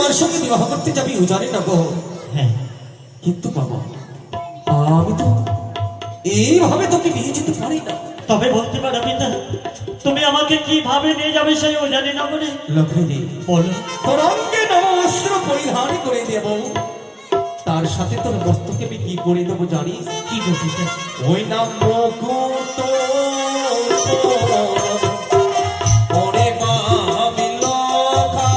আমার সঙ্গে বিবাহ করতে যাবি জানি না গো। হ্যাঁ, কিন্তু বাবা আমি তো এইভাবে তোকে নিয়ে যেতে পারি না। তবে বলতে পারো পিতা, তুমি আমাকে কিভাবে নিয়ে যাবে সেই জানি না বলে। লক্ষ্মী বলো। তোর অঙ্গে নবস্ত্র পরিধান করে দেব, তার সাথে তোর মস্তকে আমি কি করে দেবো জানিস? কি বলছিস? ওই নাম মুকুট ওরে বাবি লখা,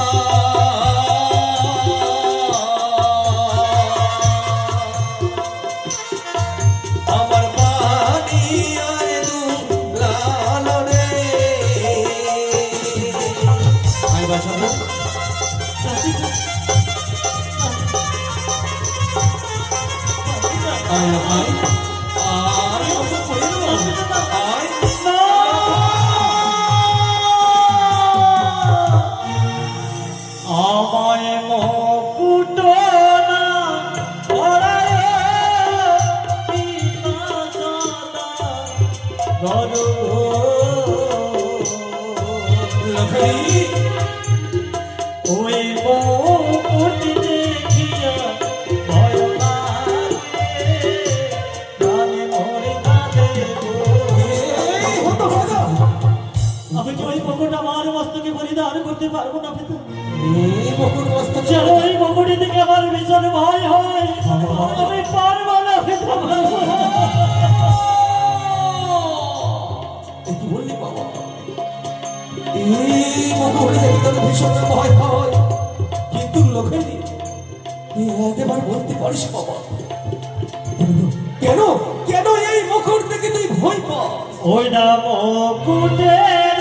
আমার বাণী আয় দুলাল রে। আয় বাসা আয় আয় আয় আয়। আমায় মুকুট না পরায় পিতা সদা গরু লক্ষ্মী ওই মুকুট দেখিয়া ভয় লাগে, প্রাণে মরে কাঁদে গো। আমি কি ওই মুকুট আমার মস্তকে পরিধান করতে পারবো না পিতা? যেন ওই মুকুটি থেকে আমার ভীষণ ভয় হয়, আমি পারবো না পিতা, পারবো না। কি বললি বাবা? এই মুকুট দেখে তোর ভীষণ ভয় হয়, কিন্তু লক্ষ্মী একেবারে বলতে পারিস বাবা কেন কেন এই মুকুট দেখে তুই ভয় পাস? ওই না মুকুটের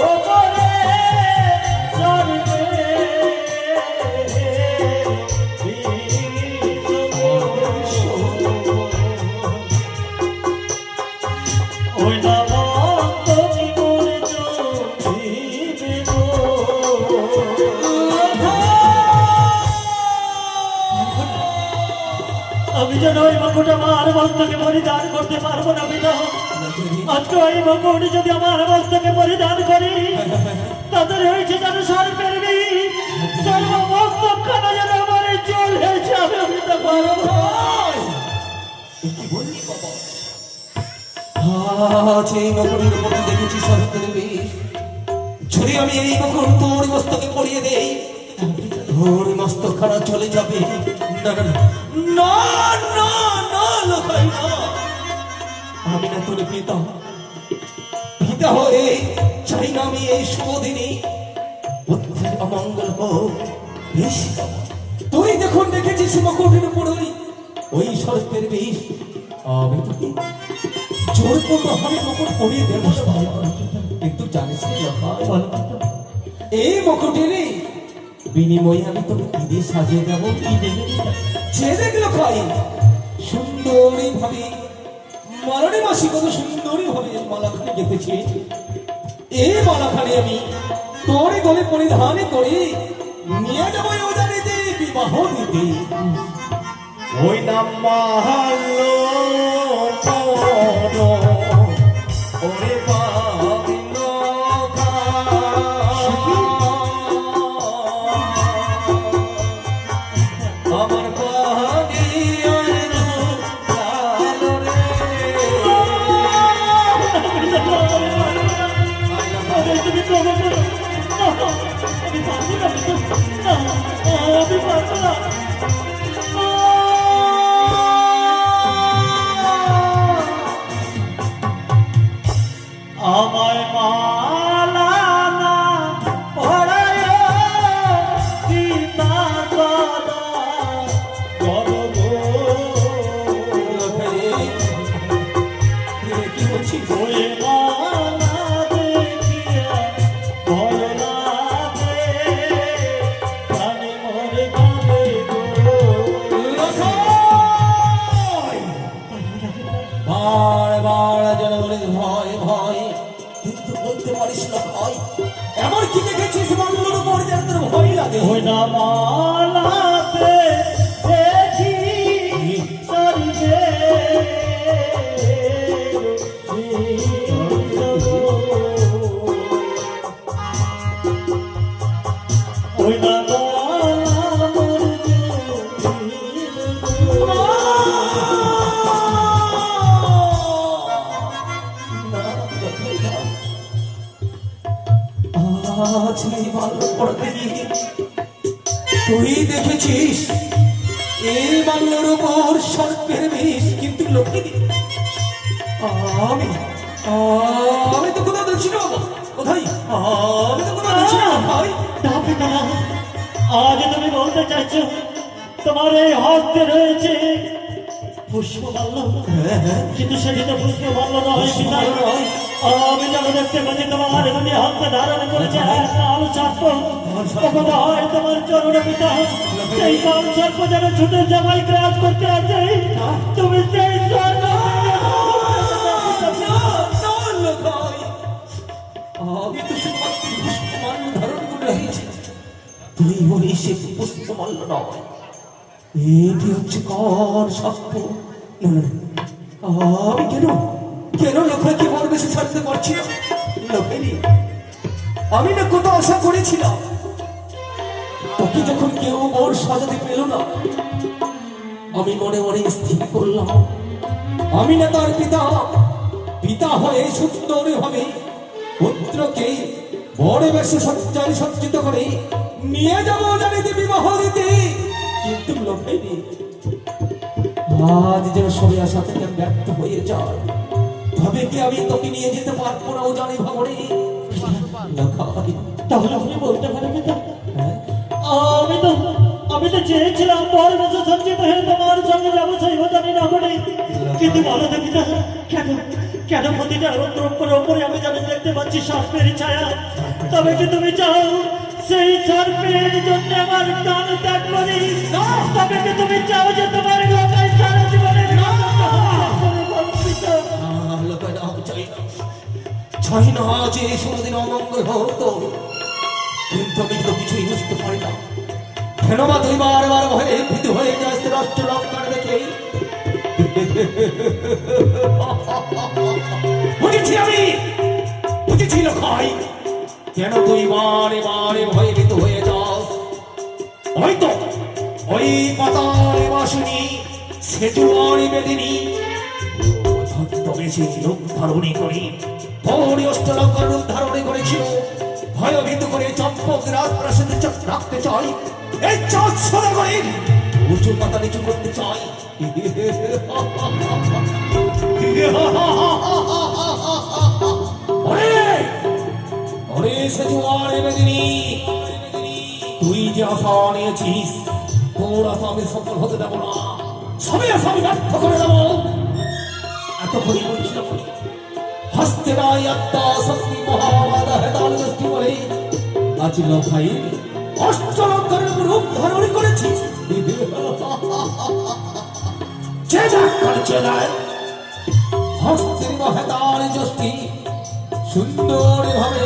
ওপরে চড়বে ওই না মন্দ কি করে চলিবে গো। আমি যেন ওই মুকুট আমার মস্তকে পরিধান করতে পারবো না পিতা। আজকে ওই মুকুট যদি আমার মস্তকে পরিধান করি, তাদের হয়েছে যেন সর্বের বিষ, সর্বমস্তকখানা যেন আমার চলে যাবে পিতা, পারবো না। কি বললি বাবা? আজ এই মুকুটের উপর দেখেছি সরকারের বিষ, যদি আমি এই মুকুট তোর মস্তকে পরিয়ে দেই, তোর মস্তক খানা চলে যাবে। না না না না না লখাই না, আমি না তোর পিতা, পিতা হয়ে চাই না আমি এই শুভ দিনে বুদ্ধির অমঙ্গল হোক। বেশ বাবা, তুই দেখুন দেখেছিস মুকুটের উপর ওই সর্পের বিষ, আমি তোকে জোর করবো আমি মুকুট পরিয়ে দেবো। কিন্তু জানিস কি লখাই, এই মুকুটের বিনিময়ে আমি তোকে কি দিয়ে সাজিয়ে দেবো? কি দেবে? যে দেখলো খাই সুন্দরী ভাবে মারণী মাসি কত সুন্দরী ভাবে মালাখানি গেঁথেছে, এই মালাখানি আমি তোর গলে পরিধান করে নিয়ে যাবো ওদানিতে বিবাহ দিতে। ওই নাম মাহাল্লো ওরে বাবি লখা, আমার বাণী আয় দুলাল রে। তুমি তো আমাকে আমি পারবো না পিতা, আমি পারবো না। আমায় মালা না পরায় পিতা সদা গর্ব। কি বলছিস? ওই মালা দেখিয়া ভয় লাগে, প্রাণে মরে কাঁদে গো। লখাই বার বার যেন বলে ভয় ভয়, কিন্তু বলতে পারিস না ভয়। এমন কি দেখেছিস মঙ্গলের উপর যেন তোর ভয় লাগে? ওই না মালাতে দেখি সর্বে ওই না লক্ষ্মী, তুই দেখেছিস এই বাংলার উপর সর্পের বিষ, কিন্তু লক্ষ্মী আমি আমি তো কোথাও দেখছি না। কোথায়? আমি তো কোথাও দেখছি না ভাই। না পিতা, আজ তুমি বলতে চাইছো তোমার এই হস্তে রয়েছে পুষ্পমাল্য, কিন্তু সেটি তো পুষ্পমাল্য নয় পিতা। আমি যেন দেখতে পাচ্ছি তোমার এখানে হাতে ধারণ করেছে কাল সর্প। কখনো হয় তোমার চরণে পিতা, সেই কাল সর্প যেন ছুটে জামাই গ্রাস করতে আছে। তুমি সেই আমি তো শুধুমাত্র পুষ্পমাল্য ধারণ করে রয়েছি, তুই বলি সে পুষ্পমাল্য নয়, এটি হচ্ছে কার সর্প। না, না, আমি কেন কেন লক্ষ্মীকে বড় বেশি ছাড়তে পারছি না? লক্ষ্মী, আমি না কত আশা করেছিলাম, তোকে যখন কেউ ওর সাজাতে পেল না, আমি মনে মনে স্থির করলাম আমি না তার পিতা, পিতা হয়ে সুন্দর ভাবে পুত্রকে বড় বেশি সজ্জায় সজ্জিত করে নিয়ে যাবো জানিতে বিবাহ দিতে। কিন্তু লক্ষ্মী, আজ যেন সবাই আশা থেকে ব্যর্থ হয়ে যায়, তবে কি আমি তোকে নিয়ে যেতে পারবো না ও জানি ভাবরে। তাহলে আপনি বলতে পারেন পিতা, আমি তো চেয়েছিলাম বর বেশি সজ্জিত হয়ে তোমার সঙ্গে যাবো, সেই জানি না বলে। কিন্তু বলো তো পিতা, কেন কেন প্রতিটা দ্রব্যের ওপরে আমি যেন দেখতে পাচ্ছি সর্পের ছায়া? তবে কি তুমি চাও সেই সর্পের জন্য আমার প্রাণ ত্যাগ করি? তবে কি তুমি চাও যে তোমার লোকায় সারা জীবনের চাই না যে কোনোদিন অমঙ্গল হতো, কিন্তু আমি তো কিছুই বুঝতে পারি না কেন বা তুই বারবার ভয়ে ভীত হয়ে যাস রাষ্ট্র লঙ্কার দেখে। বুঝেছি আমি, বুঝেছি লক্ষাই, কেন তুই বারে বারে ভয়ে ভীত হয়ে যাস। হয়তো ওই পাতার বাসুনি সেতুয়ারি বেদিনী ছদ্মবেশে রূপ ধারণী করে তোর অষ্টলঙ্কার রূপ ধারণী করেছিল, ভয়ভীত করে চম্পক রাজপ্রাসাদে রাখতে চাই, এই চাঁদ সোনা করে উঁচু পাতা নিচু করতে চাই। তুই যে আশা নিয়েছিস, তোর আশা আমি সফল হতে দেবো না, সবই আশা আমি ব্যর্থ করে দেবো। এতক্ষণই বলছিল হস্তে নাই আত্মা শক্তি মহাবাদা হেতাল দৃষ্টি বলে আজ লখাই অষ্টলঙ্কারের রূপ ধারণ করেছিস। যে যাক করছে যায় হস্তের মহেতাল দৃষ্টি সুন্দর ভাবে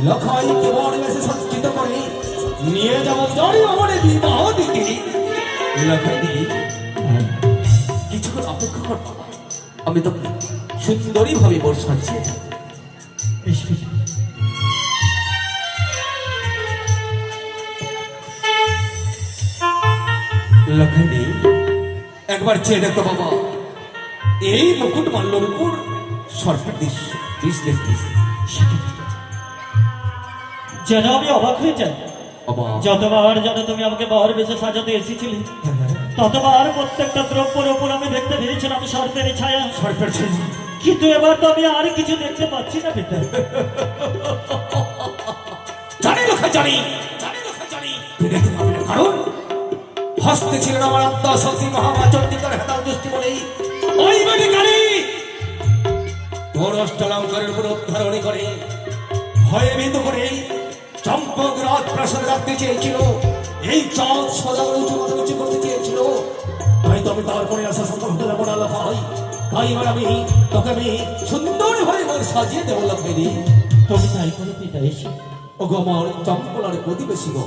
লখাইকে বড় বেশে সজ্জিত করে নিয়ে যাবো জড়ি অমরে বিবাহ দিতে। লখাই কিছুক্ষণ অপেক্ষা কর, আমি তো সুন্দরী ভাবে বর সাজিয়ে লক্ষ্মী একবার চেয়ে দেখো বাবা, এই মুকুট মাল্যর উপর সর্পের দৃশ্য দেখতিস যেন আমি অবাক হয়ে যাই। যতবার যেন তুমি আমাকে বর বেশে সাজাতে এসেছিলে, ততবার প্রত্যেকটা দ্রব্যের ওপর আমি দেখতে পেরেছিলাম সর্পের ছায়া। সর্পের ছায়া, কিন্তু এবার তো আমি আর কিছু দেখতে পাচ্ছি না পিতা। জানি লক্ষ্য জানি জানি লক্ষ্য জানি তুই দেখতে পাবি না, কারণ হস্তে ছিলেন আমার আত্মা শক্তি মহামা চন্ডিকার হেতাল দৃষ্টি বলেই ওই বেটি কালী তোর অষ্টলঙ্কারের উপর ধারণী করে ভয়ে ভীত করে চম্পক রাজ প্রাসাদে রাখতে চেয়েছিল, এই চাঁদ সদা উঁচু মাথা উঁচু করতে চেয়েছিল। তাই তো আমি তারপরে আসা সফল হতে দেবো না লক্ষ্য। তাই এবার আমি তোকে আমি সুন্দর ভাবে সাজিয়ে দেবো লক্ষ্মী। তুমি তাই করে পিতা এসে ও গো আমার চম্পলার প্রতিবেশী গো,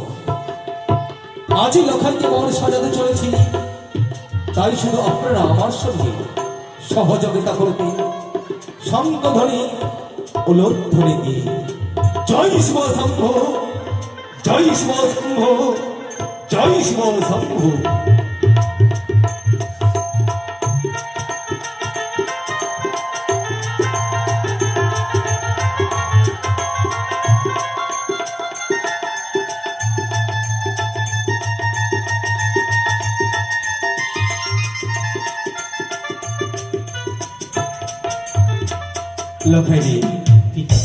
আজই লখাইকে বর সাজাতে চলেছি, তাই শুধু আপনারা আমার সঙ্গে সহযোগিতা করবে শঙ্খধ্বনি ও লোকধ্বনি দিয়ে জয় শিব শম্ভ, জয় শিব শম্ভ, জয় শিব শম্ভ। লখাই রে পিতা